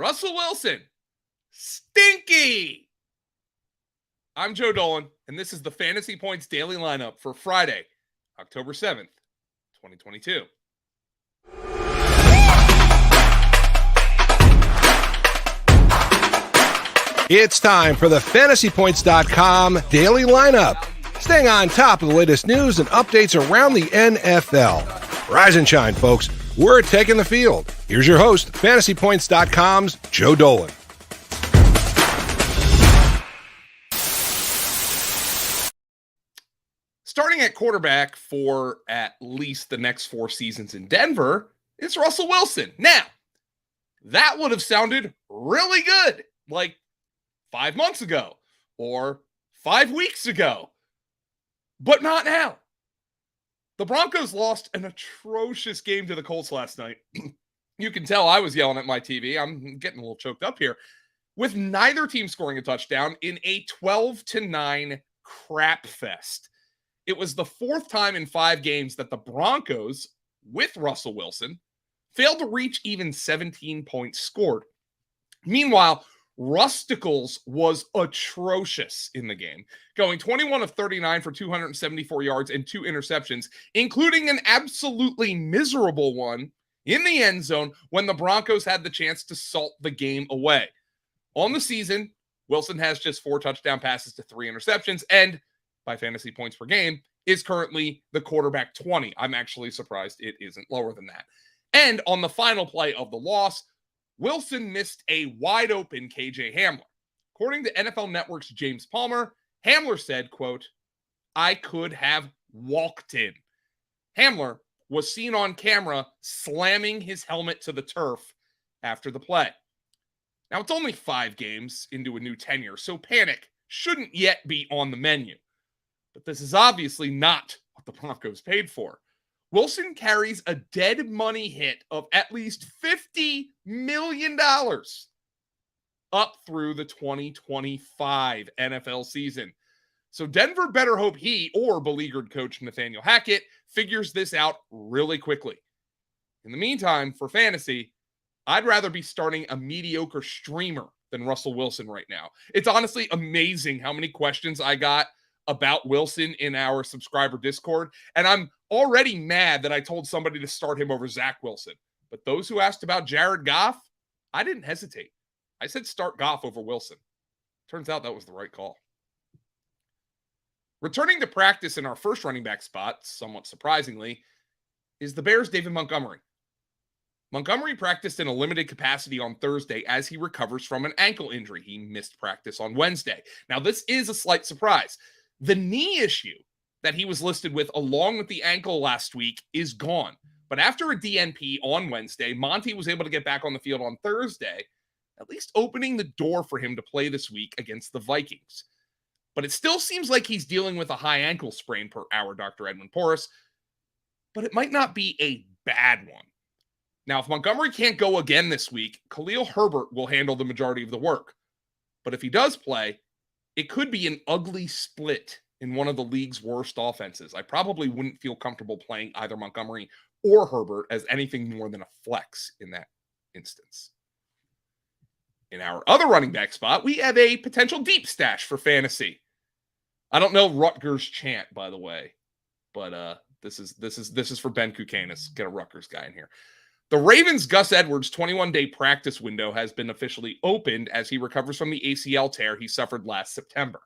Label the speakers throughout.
Speaker 1: Russell Wilson, stinky. I'm Joe Dolan, and this is the Fantasy Points Daily Lineup for Friday, October 7th, 2022.
Speaker 2: It's time for the FantasyPoints.com Daily Lineup. Staying on top of the latest news and updates around the NFL. Rise and shine, folks. We're taking the field. Here's your host, FantasyPoints.com's Joe Dolan.
Speaker 1: Starting at quarterback for at least the next 4 seasons in Denver is Russell Wilson. Now, that would have sounded really good, like 5 months ago or 5 weeks ago, but not now. The Broncos lost an atrocious game to the Colts last night. You can tell I was yelling at my TV. I'm getting a little choked up here. With neither team scoring a touchdown in a 12-9 crap fest. It was the 4th time in 5 games that the Broncos, with Russell Wilson, failed to reach even 17 points scored. Meanwhile, Rusticles was atrocious in the game, going 21 of 39 for 274 yards and 2 interceptions, including an absolutely miserable one in the end zone when the Broncos had the chance to salt the game away. On the season, Wilson has just 4 touchdown passes to 3 interceptions, and by fantasy points per game, is currently the quarterback 20. I'm actually surprised it isn't lower than that. And on the final play of the loss, Wilson missed a wide-open KJ Hamler. According to NFL Network's James Palmer, Hamler said, quote, "I could have walked in." Hamler was seen on camera slamming his helmet to the turf after the play. Now, it's only 5 games into a new tenure, so panic shouldn't yet be on the menu. But this is obviously not what the Broncos paid for. Wilson carries a dead money hit of at least $50 million up through the 2025 NFL season. So Denver better hope he or beleaguered coach Nathaniel Hackett figures this out really quickly. In the meantime, for fantasy, I'd rather be starting a mediocre streamer than Russell Wilson right now. It's honestly amazing how many questions I got about Wilson in our subscriber Discord, and I'm already mad that I told somebody to start him over Zach Wilson. But those who asked about Jared Goff, I didn't hesitate. I said start Goff over Wilson. Turns out that was the right call. Returning to practice in our first running back spot, somewhat surprisingly, is the Bears' David Montgomery. Montgomery practiced in a limited capacity on Thursday as he recovers from an ankle injury. He missed practice on Wednesday. Now, this is a slight surprise. The knee issue that he was listed with along with the ankle last week is gone. But after a DNP on Wednesday, Monty was able to get back on the field on Thursday, at least opening the door for him to play this week against the Vikings. But it still seems like he's dealing with a high ankle sprain per our Dr. Edwin Porras, but it might not be a bad one. Now, if Montgomery can't go again this week, Khalil Herbert will handle the majority of the work. But if he does play, it could be an ugly split in one of the league's worst offenses. I probably wouldn't feel comfortable playing either Montgomery or Herbert as anything more than a flex in that instance. In our other running back spot, we have a potential deep stash for fantasy. I don't know Rutgers chant, by the way, but this is for Ben Kukanis. Get a Rutgers guy in here. The Ravens' Gus Edwards' 21-day practice window has been officially opened as he recovers from the ACL tear he suffered last September.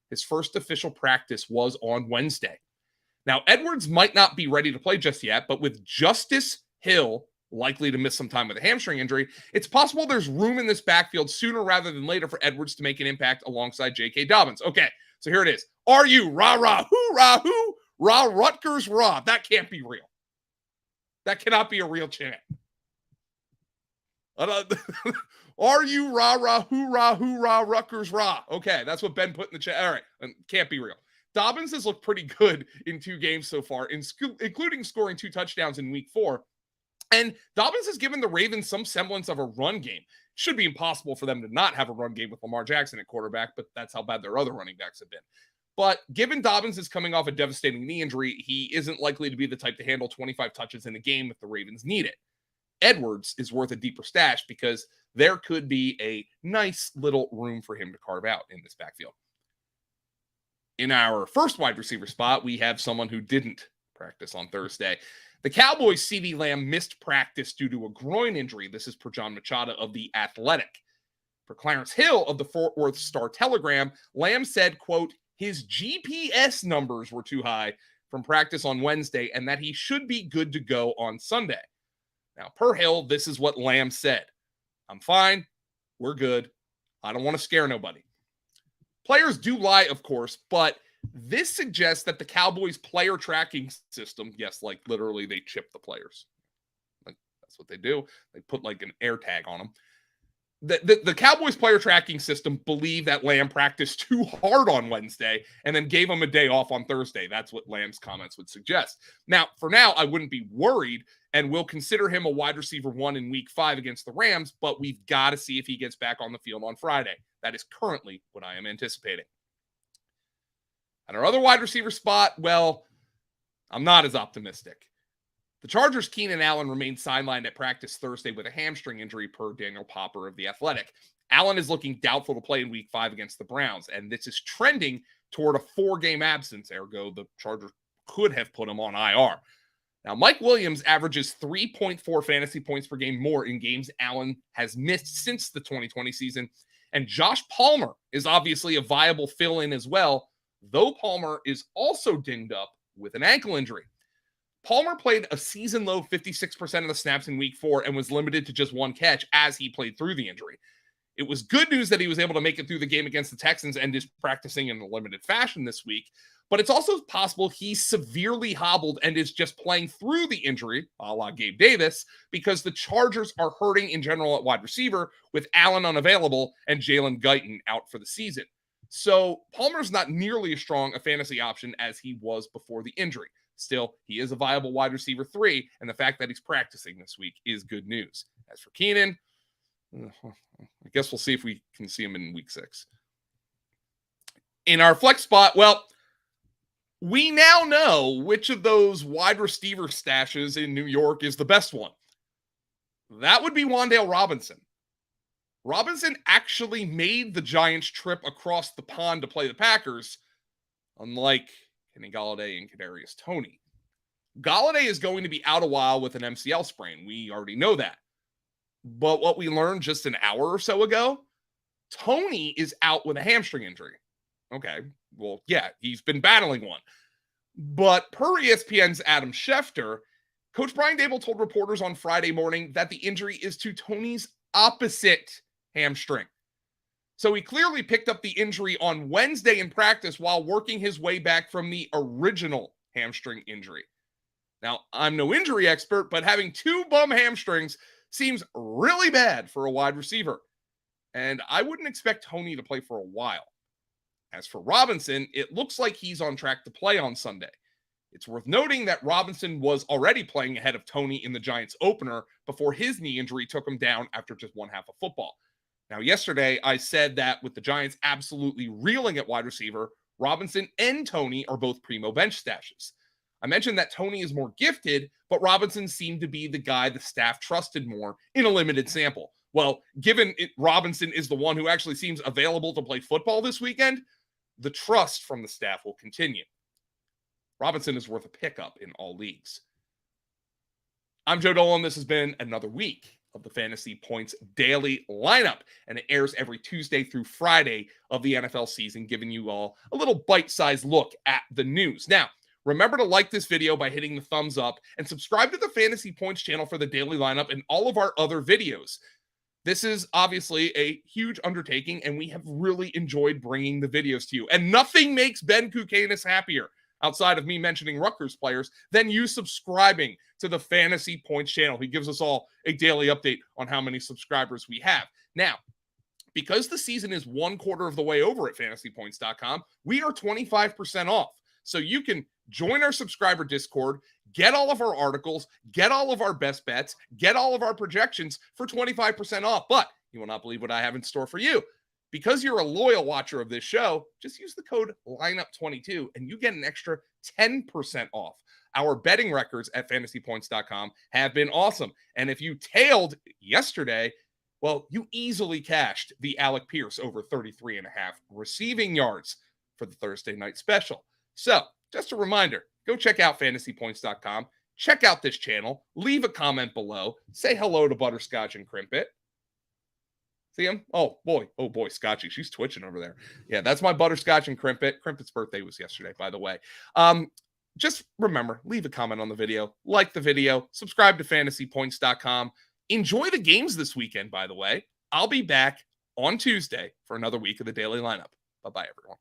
Speaker 1: His first official practice was on Wednesday. Now, Edwards might not be ready to play just yet, but with Justice Hill likely to miss some time with a hamstring injury, it's possible there's room in this backfield sooner rather than later for Edwards to make an impact alongside J.K. Dobbins. Okay, so here it is. Are you rah-rah, hoo, rah, Rutgers, rah? That can't be real. That cannot be a real chant. Are you rah-rah, hoorah, Rutgers, rah? Okay, that's what Ben put in the chat. All right, can't be real. Dobbins has looked pretty good in 2 games so far, including scoring 2 touchdowns in week 4. And Dobbins has given the Ravens some semblance of a run game. It should be impossible for them to not have a run game with Lamar Jackson at quarterback, but that's how bad their other running backs have been. But given Dobbins is coming off a devastating knee injury, he isn't likely to be the type to handle 25 touches in a game if the Ravens need it. Edwards is worth a deeper stash because there could be a nice little room for him to carve out in this backfield. In our first wide receiver spot, we have someone who didn't practice on Thursday. The Cowboys' CeeDee Lamb missed practice due to a groin injury. This is per John Machado of The Athletic. For Clarence Hill of the Fort Worth Star-Telegram, Lamb said, quote, his GPS numbers were too high from practice on Wednesday and that he should be good to go on Sunday. Now, per Hill, this is what Lamb said. I'm fine. We're good. I don't want to scare nobody. Players do lie, of course, but this suggests that the Cowboys player tracking system, yes, like literally they chip the players. Like, that's what they do. They put like an air tag on them. The Cowboys player tracking system believe that Lamb practiced too hard on Wednesday and then gave him a day off on Thursday. That's what Lamb's comments would suggest. Now, for now, I wouldn't be worried and will consider him a wide receiver 1 in week 5 against the Rams, but we've got to see if he gets back on the field on Friday. That is currently what I am anticipating. At our other wide receiver spot, well, I'm not as optimistic. The Chargers' Keenan Allen remained sidelined at practice Thursday with a hamstring injury per Daniel Popper of The Athletic. Allen is looking doubtful to play in week 5 against the Browns, and this is trending toward a 4-game absence. Ergo, the Chargers could have put him on IR. Now, Mike Williams averages 3.4 fantasy points per game more in games Allen has missed since the 2020 season, and Josh Palmer is obviously a viable fill-in as well, though Palmer is also dinged up with an ankle injury. Palmer played a season-low 56% of the snaps in week 4 and was limited to just 1 catch as he played through the injury. It was good news that he was able to make it through the game against the Texans and is practicing in a limited fashion this week, but it's also possible he's severely hobbled and is just playing through the injury, a la Gabe Davis, because the Chargers are hurting in general at wide receiver with Allen unavailable and Jalen Guyton out for the season. So Palmer's not nearly as strong a fantasy option as he was before the injury. Still, he is a viable wide receiver 3, and the fact that he's practicing this week is good news. As for Keenan, I guess we'll see if we can see him in week 6. In our flex spot, well, we now know which of those wide receiver stashes in New York is the best one. That would be Juan Robinson. Robinson actually made the Giants trip across the pond to play the Packers, unlike Kenny Golladay and Kadarius Toney. Golladay is going to be out a while with an MCL sprain. We already know that. But what we learned just an hour or so ago, Toney is out with a hamstring injury. Okay, well, yeah, he's been battling one. But per ESPN's Adam Schefter, Coach Brian Daboll told reporters on Friday morning that the injury is to Toney's opposite hamstring. So he clearly picked up the injury on Wednesday in practice while working his way back from the original hamstring injury. Now, I'm no injury expert, but having 2 bum hamstrings seems really bad for a wide receiver. And I wouldn't expect Toney to play for a while. As for Robinson, it looks like he's on track to play on Sunday. It's worth noting that Robinson was already playing ahead of Toney in the Giants opener before his knee injury took him down after just 1 half of football. Now, yesterday, I said that with the Giants absolutely reeling at wide receiver, Robinson and Toney are both primo bench stashes. I mentioned that Toney is more gifted, but Robinson seemed to be the guy the staff trusted more in a limited sample. Well, given Robinson is the one who actually seems available to play football this weekend, the trust from the staff will continue. Robinson is worth a pickup in all leagues. I'm Joe Dolan. This has been another week of the Fantasy Points Daily Lineup, and it airs every Tuesday through Friday of the NFL season, giving you all a little bite-sized look at the news. Now, remember to like this video by hitting the thumbs up and subscribe to the Fantasy Points channel for the Daily Lineup and all of our other videos. This is obviously a huge undertaking, and we have really enjoyed bringing the videos to you. And nothing makes Ben Kukanis happier, outside of me mentioning Rutgers players, than you subscribing to the Fantasy Points channel. He gives us all a daily update on how many subscribers we have. Now, because the season is 1/4 of the way over at fantasypoints.com, we are 25% off. So you can join our subscriber Discord, get all of our articles, get all of our best bets, get all of our projections for 25% off. But you will not believe what I have in store for you, because you're a loyal watcher of this show, just use the code lineup22 and you get an extra 10% off. Our betting records at fantasypoints.com have been awesome. And if you tailed yesterday, well, you easily cashed the Alec Pierce over 33.5 receiving yards for the Thursday night special. So just a reminder, go check out fantasypoints.com. Check out this channel. Leave a comment below. Say hello to Butterscotch and Crimpet. See him? Oh boy, Scotchy, she's twitching over there. Yeah, that's my Butterscotch and Crimpet. Crimpet's birthday was yesterday, by the way. Just remember, leave a comment on the video, like the video, subscribe to fantasypoints.com. Enjoy the games this weekend, by the way. I'll be back on Tuesday for another week of the Daily Lineup. Bye-bye, everyone.